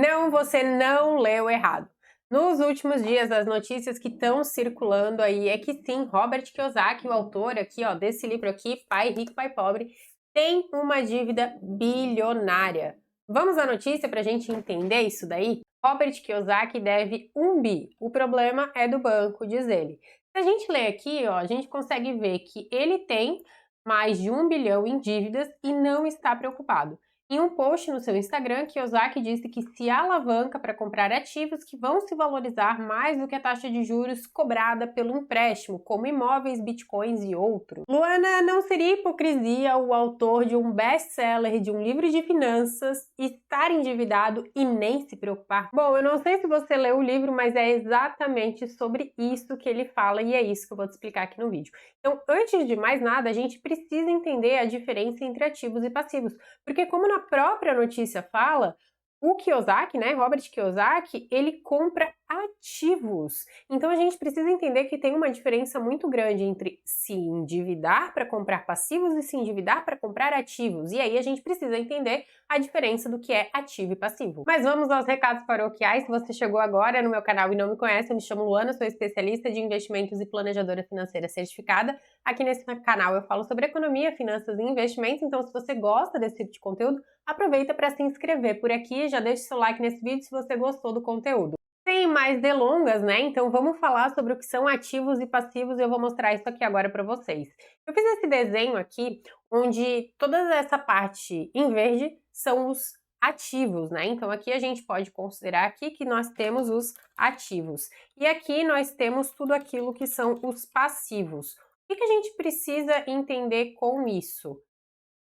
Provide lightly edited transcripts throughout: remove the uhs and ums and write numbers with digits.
Não, você não leu errado. Nos últimos dias, as notícias que estão circulando aí é que sim, Robert Kiyosaki, o autor aqui, ó, desse livro aqui, Pai Rico, Pai Pobre, tem uma dívida bilionária. Vamos à notícia para a gente entender isso daí? Robert Kiyosaki deve 1 bi. O problema é do banco, diz ele. Se a gente ler aqui, ó, a gente consegue ver que ele tem mais de 1 bilhão em dívidas e não está preocupado. Em um post no seu Instagram, Kiyosaki disse que se alavanca para comprar ativos que vão se valorizar mais do que a taxa de juros cobrada pelo empréstimo, como imóveis, bitcoins e outros. Luana, não seria hipocrisia o autor de um best-seller de um livro de finanças estar endividado e nem se preocupar? Bom, eu não sei se você leu o livro, mas é exatamente sobre isso que ele fala e é isso que eu vou te explicar aqui no vídeo. Então, antes de mais nada, a gente precisa entender a diferença entre ativos e passivos, porque como na própria notícia fala, o Kiyosaki, né, Robert Kiyosaki, ele compra ativos. Então a gente precisa entender que tem uma diferença muito grande entre se endividar para comprar passivos e se endividar para comprar ativos. E aí a gente precisa entender a diferença do que é ativo e passivo. Mas vamos aos recados paroquiais. Se você chegou agora no meu canal e não me conhece, eu me chamo Luana, sou especialista de investimentos e planejadora financeira certificada. Aqui nesse canal eu falo sobre economia, finanças e investimentos, então se você gosta desse tipo de conteúdo, aproveita para se inscrever por aqui, já deixa seu like nesse vídeo se você gostou do conteúdo. Sem mais delongas, né? Então vamos falar sobre o que são ativos e passivos e eu vou mostrar isso aqui agora para vocês. Eu fiz esse desenho aqui, onde toda essa parte em verde são os ativos, né? Então aqui a gente pode considerar aqui que nós temos os ativos. E aqui nós temos tudo aquilo que são os passivos. O que a gente precisa entender com isso?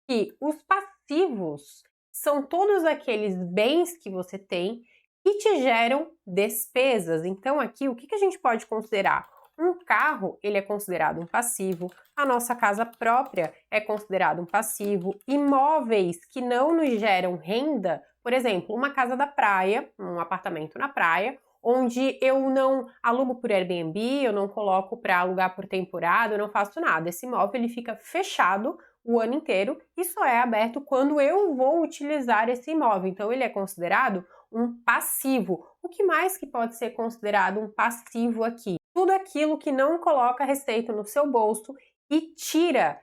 Que os passivos são todos aqueles bens que você tem que te geram despesas. Então aqui o que a gente pode considerar? Um carro, ele é considerado um passivo, a nossa casa própria é considerado um passivo, imóveis que não nos geram renda, por exemplo, uma casa da praia, um apartamento na praia, onde eu não alugo por Airbnb, eu não coloco para alugar por temporada, eu não faço nada. Esse imóvel ele fica fechado o ano inteiro e só é aberto quando eu vou utilizar esse imóvel. Então ele é considerado um passivo. O que mais que pode ser considerado um passivo aqui? Tudo aquilo que não coloca receita no seu bolso e tira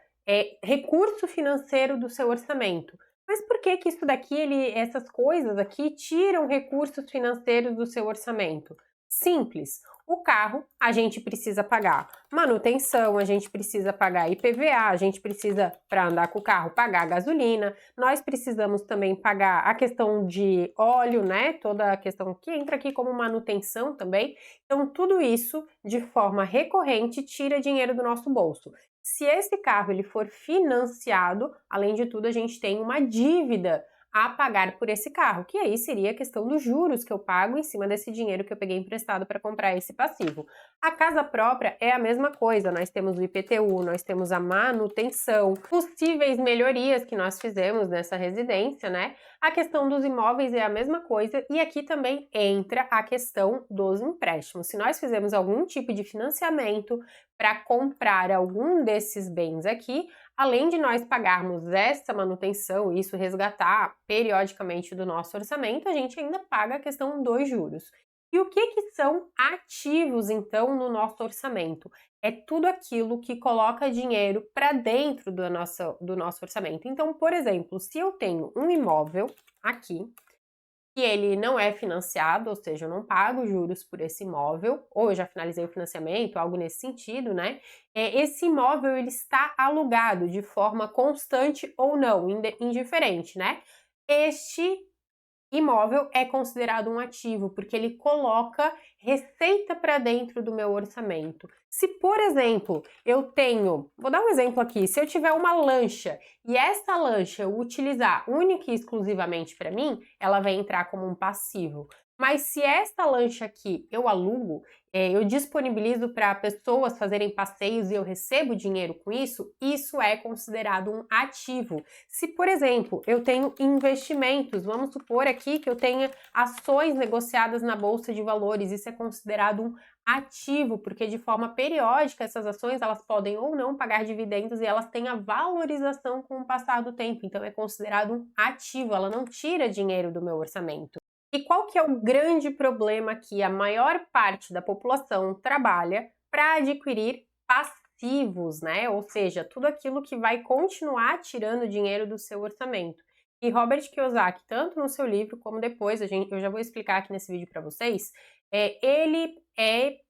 recurso financeiro do seu orçamento. Mas por que que isso daqui, essas coisas aqui tiram recursos financeiros do seu orçamento? Simples. O carro, a gente precisa pagar manutenção, a gente precisa pagar IPVA, a gente precisa, para andar com o carro, pagar gasolina. Nós precisamos também pagar a questão de óleo, né? Toda a questão que entra aqui como manutenção também. Então, tudo isso, de forma recorrente, tira dinheiro do nosso bolso. Se esse carro ele for financiado, além de tudo, a gente tem uma dívida a pagar por esse carro, que aí seria a questão dos juros que eu pago em cima desse dinheiro que eu peguei emprestado para comprar esse passivo. A casa própria é a mesma coisa, nós temos o IPTU, nós temos a manutenção, possíveis melhorias que nós fizemos nessa residência, né? A questão dos imóveis é a mesma coisa e aqui também entra a questão dos empréstimos. Se nós fizemos algum tipo de financiamento para comprar algum desses bens aqui, além de nós pagarmos essa manutenção e isso resgatar periodicamente do nosso orçamento, a gente ainda paga a questão dos juros. E o que são ativos, então, no nosso orçamento? É tudo aquilo que coloca dinheiro para dentro do nosso orçamento. Então, por exemplo, se eu tenho um imóvel aqui, que ele não é financiado, ou seja, eu não pago juros por esse imóvel, ou eu já finalizei o financiamento, algo nesse sentido, né? Esse imóvel, ele está alugado de forma constante ou não, indiferente, né? Este imóvel é considerado um ativo, porque ele coloca receita para dentro do meu orçamento. Se, por exemplo, eu tenho, vou dar um exemplo aqui, se eu tiver uma lancha e essa lancha eu utilizar única e exclusivamente para mim, ela vai entrar como um passivo. Mas se essa lancha aqui eu alugo, eu disponibilizo para pessoas fazerem passeios e eu recebo dinheiro com isso, isso é considerado um ativo. Se, por exemplo, eu tenho investimentos, vamos supor aqui que eu tenha ações negociadas na Bolsa de Valores, isso é considerado um ativo, porque de forma periódica essas ações elas podem ou não pagar dividendos e elas têm a valorização com o passar do tempo, então é considerado um ativo, ela não tira dinheiro do meu orçamento. E qual que é o grande problema aqui? A maior parte da população trabalha para adquirir passivos, né? Ou seja, tudo aquilo que vai continuar tirando dinheiro do seu orçamento. E Robert Kiyosaki, tanto no seu livro como depois, eu já vou explicar aqui nesse vídeo para vocês, ele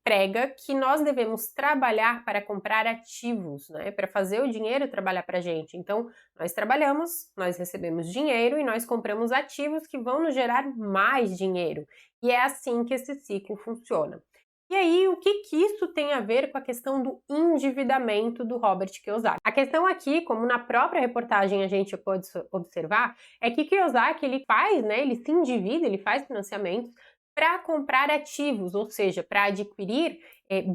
prega que nós devemos trabalhar para comprar ativos, né? Para fazer o dinheiro trabalhar para a gente. Então, nós trabalhamos, nós recebemos dinheiro e nós compramos ativos que vão nos gerar mais dinheiro. E é assim que esse ciclo funciona. E aí, o que isso tem a ver com a questão do endividamento do Robert Kiyosaki? A questão aqui, como na própria reportagem a gente pode observar, é que Kiyosaki ele faz, né, ele se endivida, ele faz financiamentos para comprar ativos, ou seja, para adquirir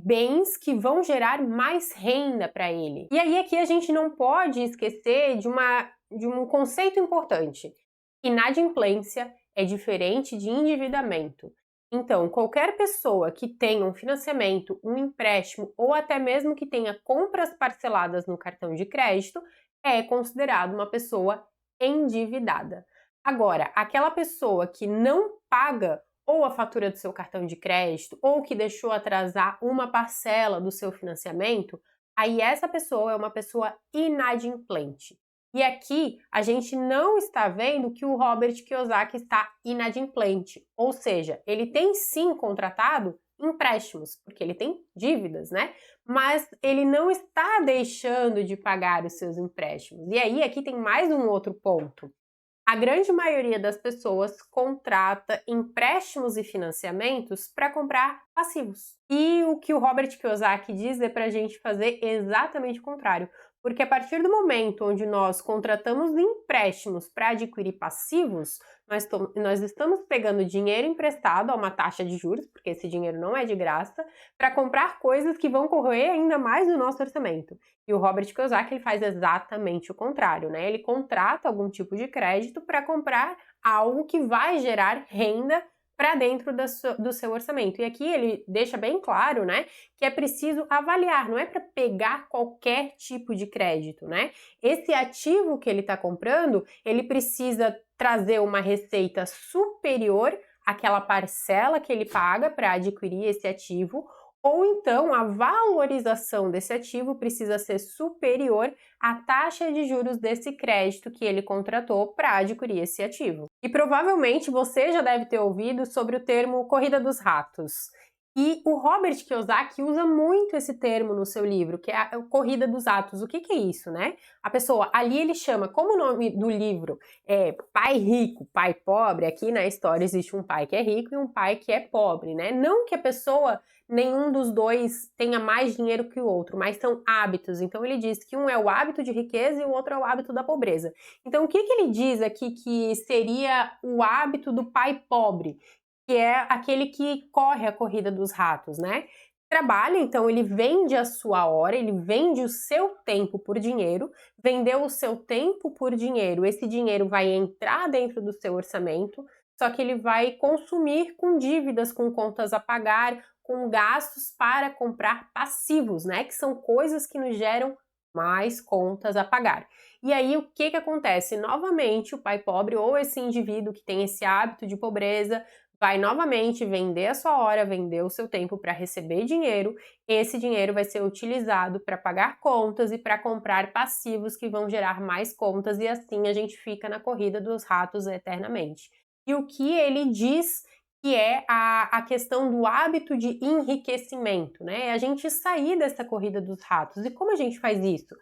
bens que vão gerar mais renda para ele. E aí aqui a gente não pode esquecer de um conceito importante. Inadimplência é diferente de endividamento. Então, qualquer pessoa que tenha um financiamento, um empréstimo ou até mesmo que tenha compras parceladas no cartão de crédito é considerado uma pessoa endividada. Agora, aquela pessoa que não paga ou a fatura do seu cartão de crédito ou que deixou atrasar uma parcela do seu financiamento, aí essa pessoa é uma pessoa inadimplente. E aqui a gente não está vendo que o Robert Kiyosaki está inadimplente, ou seja, ele tem sim contratado empréstimos, porque ele tem dívidas, né? Mas ele não está deixando de pagar os seus empréstimos. E aí aqui tem mais um outro ponto. A grande maioria das pessoas contrata empréstimos e financiamentos para comprar passivos. E o que o Robert Kiyosaki diz é para a gente fazer exatamente o contrário. Porque a partir do momento onde nós contratamos empréstimos para adquirir passivos, nós estamos pegando dinheiro emprestado a uma taxa de juros, porque esse dinheiro não é de graça, para comprar coisas que vão corroer ainda mais o nosso orçamento. E o Robert Kiyosaki ele faz exatamente o contrário, né? Ele contrata algum tipo de crédito para comprar algo que vai gerar renda para dentro do seu orçamento. E aqui ele deixa bem claro, né, que é preciso avaliar, não é para pegar qualquer tipo de crédito, né? Esse ativo que ele está comprando, ele precisa trazer uma receita superior àquela parcela que ele paga para adquirir esse ativo, ou então a valorização desse ativo precisa ser superior à taxa de juros desse crédito que ele contratou para adquirir esse ativo. E provavelmente você já deve ter ouvido sobre o termo corrida dos ratos. E o Robert Kiyosaki usa muito esse termo no seu livro, que é a corrida dos ratos. O que é isso, né? A pessoa, ali ele chama, como o nome do livro é pai rico, pai pobre, aqui na história existe um pai que é rico e um pai que é pobre, né? Não que a pessoa, nenhum dos dois tenha mais dinheiro que o outro, mas são hábitos. Então ele diz que um é o hábito de riqueza e o outro é o hábito da pobreza. Então o que ele diz aqui que seria o hábito do pai pobre? Que é aquele que corre a corrida dos ratos, né? Trabalha, então ele vende a sua hora, ele vende o seu tempo por dinheiro, vendeu o seu tempo por dinheiro, esse dinheiro vai entrar dentro do seu orçamento, só que ele vai consumir com dívidas, com contas a pagar, com gastos para comprar passivos, né? Que são coisas que nos geram mais contas a pagar. E aí o que acontece? Novamente, o pai pobre ou esse indivíduo que tem esse hábito de pobreza vai novamente vender a sua hora, vender o seu tempo para receber dinheiro. Esse dinheiro vai ser utilizado para pagar contas e para comprar passivos que vão gerar mais contas e assim a gente fica na corrida dos ratos eternamente. E o que ele diz que é a questão do hábito de enriquecimento, né? É a gente sair dessa corrida dos ratos. E como a gente faz isso?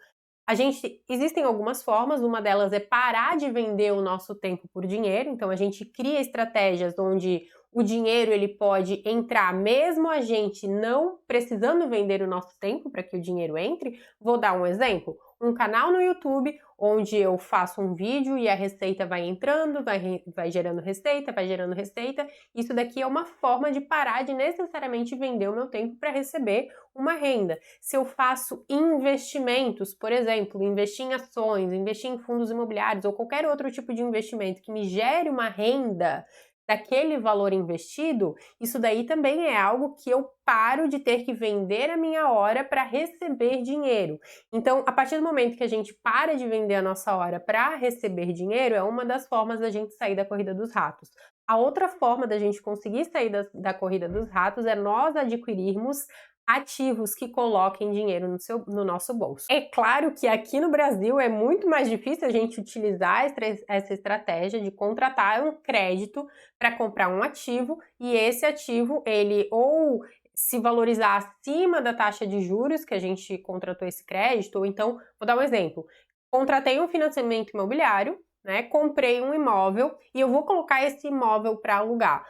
Existem algumas formas, uma delas é parar de vender o nosso tempo por dinheiro, então a gente cria estratégias onde o dinheiro ele pode entrar mesmo a gente não precisando vender o nosso tempo para que o dinheiro entre. Vou dar um exemplo, um canal no YouTube onde eu faço um vídeo e a receita vai entrando, vai gerando receita, vai gerando receita. Isso daqui é uma forma de parar de necessariamente vender o meu tempo para receber uma renda. Se eu faço investimentos, por exemplo, investir em ações, investir em fundos imobiliários ou qualquer outro tipo de investimento que me gere uma renda daquele valor investido, isso daí também é algo que eu paro de ter que vender a minha hora para receber dinheiro. Então, a partir do momento que a gente para de vender a nossa hora para receber dinheiro, é uma das formas da gente sair da corrida dos ratos. A outra forma da gente conseguir sair da corrida dos ratos é nós adquirirmos ativos que coloquem dinheiro no nosso bolso. É claro que aqui no Brasil é muito mais difícil a gente utilizar essa estratégia de contratar um crédito para comprar um ativo e esse ativo, ele ou se valorizar acima da taxa de juros que a gente contratou esse crédito, ou então, vou dar um exemplo, contratei um financiamento imobiliário, né, comprei um imóvel e eu vou colocar esse imóvel para alugar.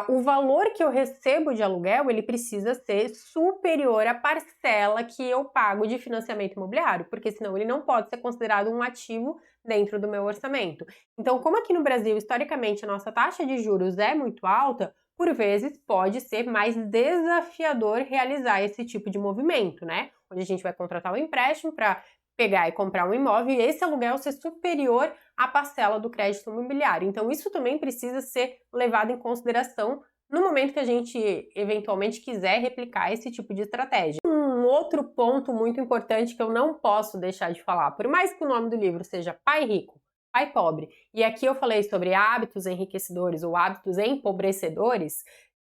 O valor que eu recebo de aluguel, ele precisa ser superior à parcela que eu pago de financiamento imobiliário, porque senão ele não pode ser considerado um ativo dentro do meu orçamento. Então, como aqui no Brasil, historicamente, a nossa taxa de juros é muito alta, por vezes pode ser mais desafiador realizar esse tipo de movimento, né? Onde a gente vai contratar um empréstimo para pegar e comprar um imóvel e esse aluguel ser superior à parcela do crédito imobiliário. Então, isso também precisa ser levado em consideração no momento que a gente eventualmente quiser replicar esse tipo de estratégia. Um outro ponto muito importante que eu não posso deixar de falar, por mais que o nome do livro seja Pai Rico, Pai Pobre, e aqui eu falei sobre hábitos enriquecedores ou hábitos empobrecedores,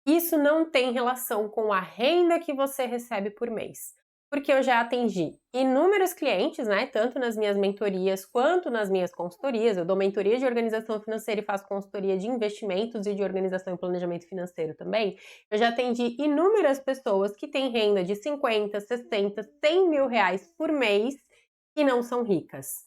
isso não tem relação com a renda que você recebe por mês. Porque eu já atendi inúmeros clientes, né, tanto nas minhas mentorias quanto nas minhas consultorias. Eu dou mentoria de organização financeira e faço consultoria de investimentos e de organização e planejamento financeiro também. Eu já atendi inúmeras pessoas que têm renda de 50, 60, 100 mil reais por mês e não são ricas.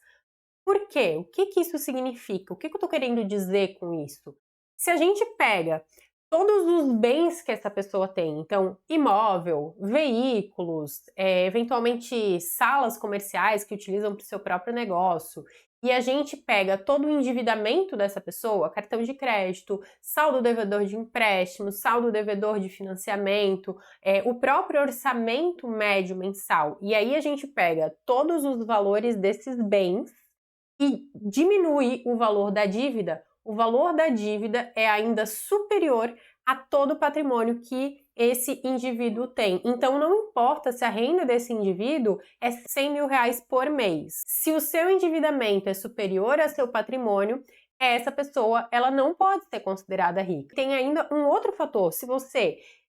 Por quê? O que isso significa? O que eu estou querendo dizer com isso? Se a gente pega todos os bens que essa pessoa tem, então imóvel, veículos, eventualmente salas comerciais que utilizam para o seu próprio negócio, e a gente pega todo o endividamento dessa pessoa, cartão de crédito, saldo devedor de empréstimo, saldo devedor de financiamento, o próprio orçamento médio mensal, e aí a gente pega todos os valores desses bens e diminui o valor da dívida, o valor da dívida é ainda superior a todo o patrimônio que esse indivíduo tem. Então, não importa se a renda desse indivíduo é 100 mil reais por mês. Se o seu endividamento é superior ao seu patrimônio, essa pessoa ela não pode ser considerada rica. Tem ainda um outro fator. Se você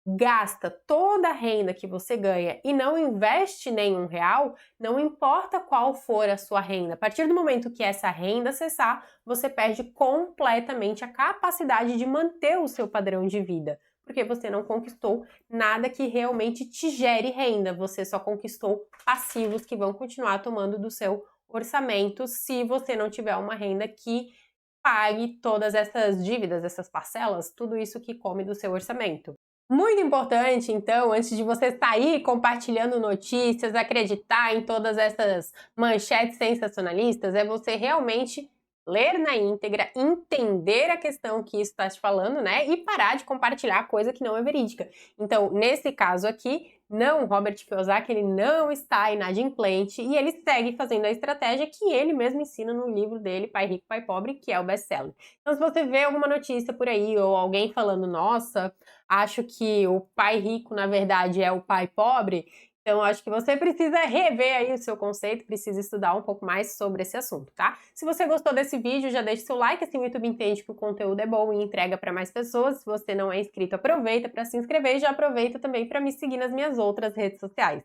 gasta toda a renda que você ganha e não investe nenhum real, não importa qual for a sua renda, a partir do momento que essa renda cessar, você perde completamente a capacidade de manter o seu padrão de vida, porque você não conquistou nada que realmente te gere renda, você só conquistou passivos que vão continuar tomando do seu orçamento se você não tiver uma renda que pague todas essas dívidas, essas parcelas, tudo isso que come do seu orçamento. Muito importante, então, antes de você sair compartilhando notícias, acreditar em todas essas manchetes sensacionalistas, é você realmente ler na íntegra, entender a questão que isso está te falando, né? E parar de compartilhar coisa que não é verídica. Então, nesse caso aqui, não, Robert Kiyosaki, ele não está inadimplente e ele segue fazendo a estratégia que ele mesmo ensina no livro dele, Pai Rico, Pai Pobre, que é o best-seller. Então, se você vê alguma notícia por aí ou alguém falando, nossa, acho que o pai rico, na verdade, é o pai pobre, então acho que você precisa rever aí o seu conceito, precisa estudar um pouco mais sobre esse assunto, tá? Se você gostou desse vídeo, já deixa seu like, assim o YouTube entende que o conteúdo é bom e entrega para mais pessoas. Se você não é inscrito, aproveita para se inscrever e já aproveita também para me seguir nas minhas outras redes sociais.